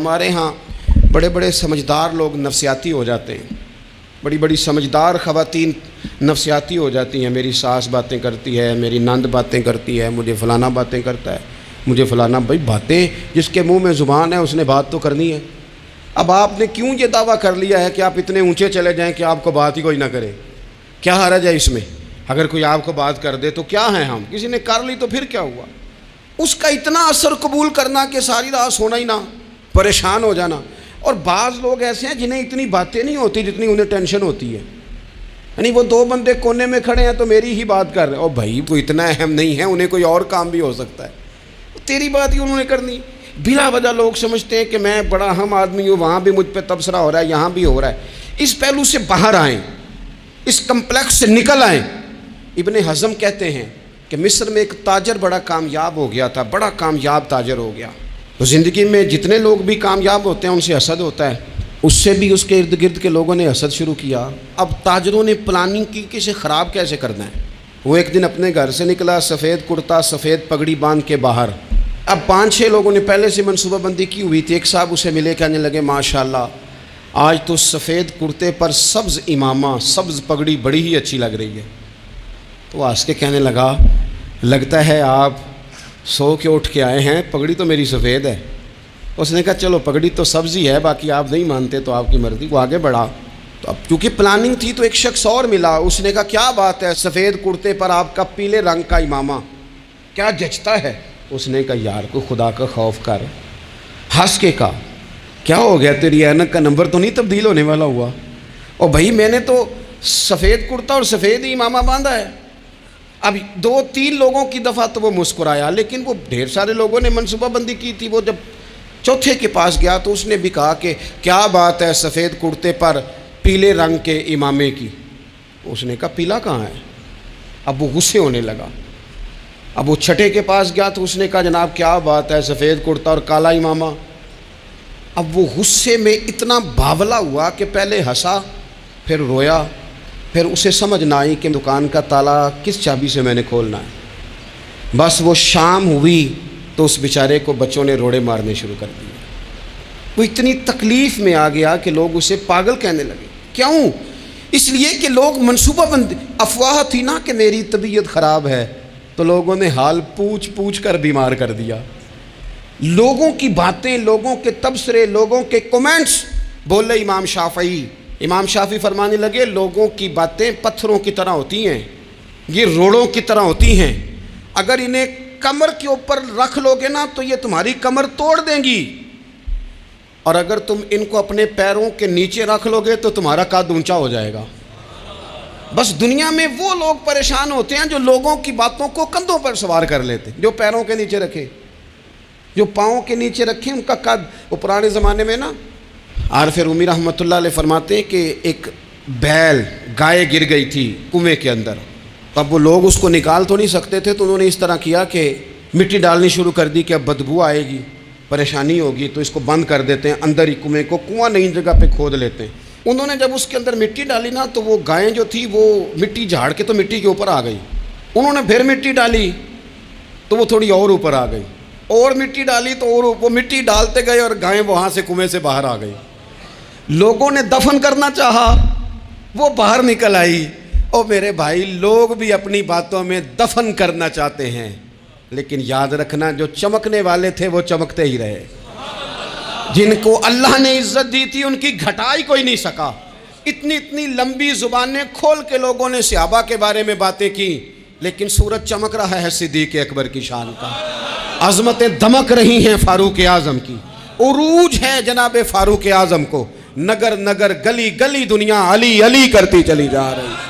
ہمارے ہاں بڑے بڑے سمجھدار لوگ نفسیاتی ہو جاتے ہیں، بڑی بڑی سمجھدار خواتین نفسیاتی ہو جاتی ہیں، میری ساس باتیں کرتی ہے، میری نند باتیں کرتی ہے، مجھے فلانا باتیں کرتا ہے، مجھے فلانا۔ بھائی باتیں، جس کے منہ میں زبان ہے اس نے بات تو کرنی ہے۔ اب آپ نے کیوں یہ دعویٰ کر لیا ہے کہ آپ اتنے اونچے چلے جائیں کہ آپ کو بات ہی کوئی نہ کرے؟ کیا حرج ہے اس میں؟ اگر کوئی آپ کو بات کر دے تو کیا ہیں ہم؟ کسی نے کر لی تو پھر کیا ہوا؟ اس کا اتنا اثر قبول کرنا کہ ساری رات سونا ہی نہ، پریشان ہو جانا۔ اور بعض لوگ ایسے ہیں جنہیں اتنی باتیں نہیں ہوتی جتنی انہیں ٹینشن ہوتی ہے، یعنی وہ دو بندے کونے میں کھڑے ہیں تو میری ہی بات کر رہے ہیں، اور بھائی کوئی اتنا اہم نہیں ہے، انہیں کوئی اور کام بھی ہو سکتا ہے، تیری بات ہی انہوں نے کرنی۔ بلا وجہ لوگ سمجھتے ہیں کہ میں بڑا اہم آدمی ہوں، وہاں بھی مجھ پہ تبصرہ ہو رہا ہے، یہاں بھی ہو رہا ہے۔ اس پہلو سے باہر آئیں، اس کمپلیکس سے نکل آئیں۔ ابن حزم کہتے ہیں کہ مصر میں ایک تاجر بڑا کامیاب ہو گیا تھا، بڑا کامیاب تاجر ہو گیا۔ تو زندگی میں جتنے لوگ بھی کامیاب ہوتے ہیں ان سے حسد ہوتا ہے، اس سے بھی اس کے ارد گرد کے لوگوں نے حسد شروع کیا۔ اب تاجروں نے پلاننگ کی کہ اسے خراب کیسے کرنا ہے۔ وہ ایک دن اپنے گھر سے نکلا، سفید کرتا سفید پگڑی باندھ کے باہر۔ اب 5-6 لوگوں نے پہلے سے منصوبہ بندی کی ہوئی تھی۔ ایک صاحب اسے ملے، کہنے لگے ماشاءاللہ آج تو سفید کرتے پر سبز امامہ، سبز پگڑی بڑی ہی اچھی لگ رہی ہے۔ تو وہ ہنس کے کہنے لگا لگتا ہے آپ سو کے اٹھ کے آئے ہیں، پگڑی تو میری سفید ہے۔ اس نے کہا چلو پگڑی تو سبز ہی ہے، باقی آپ نہیں مانتے تو آپ کی مرضی۔ وہ آگے بڑھا تو اب کیونکہ پلاننگ تھی تو ایک شخص اور ملا، اس نے کہا کیا بات ہے سفید کرتے پر آپ کا پیلے رنگ کا امامہ کیا جچتا ہے؟ اس نے کہا یار کو خدا کا خوف کر۔ ہنس کے کہا کیا ہو گیا، تیری اینک کا نمبر تو نہیں تبدیل ہونے والا ہوا؟ اور بھائی میں نے تو سفید کرتا اور سفید ہی امامہ باندھا ہے۔ اب 2-3 لوگوں کی دفعہ تو وہ مسکرایا، لیکن وہ ڈھیر سارے لوگوں نے منصوبہ بندی کی تھی۔ وہ جب چوتھے کے پاس گیا تو اس نے بھی کہا کہ کیا بات ہے سفید کرتے پر پیلے رنگ کے امامے کی؟ اس نے کہا پیلا کہاں ہے؟ اب وہ غصے ہونے لگا۔ اب وہ چھٹے کے پاس گیا تو اس نے کہا جناب کیا بات ہے سفید کرتا اور کالا امامہ؟ اب وہ غصے میں اتنا باولا ہوا کہ پہلے ہنسا پھر رویا، پھر اسے سمجھ نہ آئی کہ دکان کا تالا کس چابی سے میں نے کھولنا ہے۔ بس وہ شام ہوئی تو اس بیچارے کو بچوں نے روڑے مارنے شروع کر دیے۔ وہ اتنی تکلیف میں آ گیا کہ لوگ اسے پاگل کہنے لگے۔ کیوں؟ اس لیے کہ لوگ منصوبہ بندی، افواہ تھی نا کہ میری طبیعت خراب ہے، تو لوگوں نے حال پوچھ پوچھ کر بیمار کر دیا۔ لوگوں کی باتیں، لوگوں کے تبصرے، لوگوں کے کومنٹس۔ بولے امام شافعی فرمانے لگے لوگوں کی باتیں پتھروں کی طرح ہوتی ہیں، یہ روڑوں کی طرح ہوتی ہیں، اگر انہیں کمر کے اوپر رکھ لو گے نا تو یہ تمہاری کمر توڑ دیں گی، اور اگر تم ان کو اپنے پیروں کے نیچے رکھ لو گے تو تمہارا قد اونچا ہو جائے گا۔ بس دنیا میں وہ لوگ پریشان ہوتے ہیں جو لوگوں کی باتوں کو کندھوں پر سوار کر لیتے، جو پیروں کے نیچے رکھے، جو پاؤں کے نیچے رکھے ان کا قد۔ وہ پرانے زمانے میں نا عارف رومی رحمۃ اللہ علیہ فرماتے ہیں کہ ایک بیل گائے گر گئی تھی کنویں کے اندر، اب وہ لوگ اس کو نکال تو نہیں سکتے تھے، تو انہوں نے اس طرح کیا کہ مٹی ڈالنی شروع کر دی کہ اب بدبو آئے گی، پریشانی ہوگی، تو اس کو بند کر دیتے ہیں، اندر ہی کنویں کو کنواں نئی جگہ پہ کھود لیتے ہیں۔ انہوں نے جب اس کے اندر مٹی ڈالی نا تو وہ گائیں جو تھی وہ مٹی جھاڑ کے تو مٹی کے اوپر آ گئی۔ انہوں نے پھر مٹی ڈالی تو وہ تھوڑی اور اوپر آ گئی، اور مٹی ڈالی تو اور وہ مٹی ڈالتے گئے اور گائیں وہاں سے کنویں سے باہر آ گئی۔ لوگوں نے دفن کرنا چاہا، وہ باہر نکل آئی۔ اور میرے بھائی لوگ بھی اپنی باتوں میں دفن کرنا چاہتے ہیں، لیکن یاد رکھنا جو چمکنے والے تھے وہ چمکتے ہی رہے، جن کو اللہ نے عزت دی تھی ان کی گھٹائی کوئی نہیں سکا۔ اتنی لمبی زبانیں کھول کے لوگوں نے صحابہ کے بارے میں باتیں کی، لیکن سورج چمک رہا ہے صدیق اکبر کی شان کا، عظمتیں دمک رہی ہیں فاروق اعظم کی، عروج ہے جناب فاروق اعظم کو، نگر نگر گلی گلی دنیا علی علی کرتی چلی جا رہی ہے۔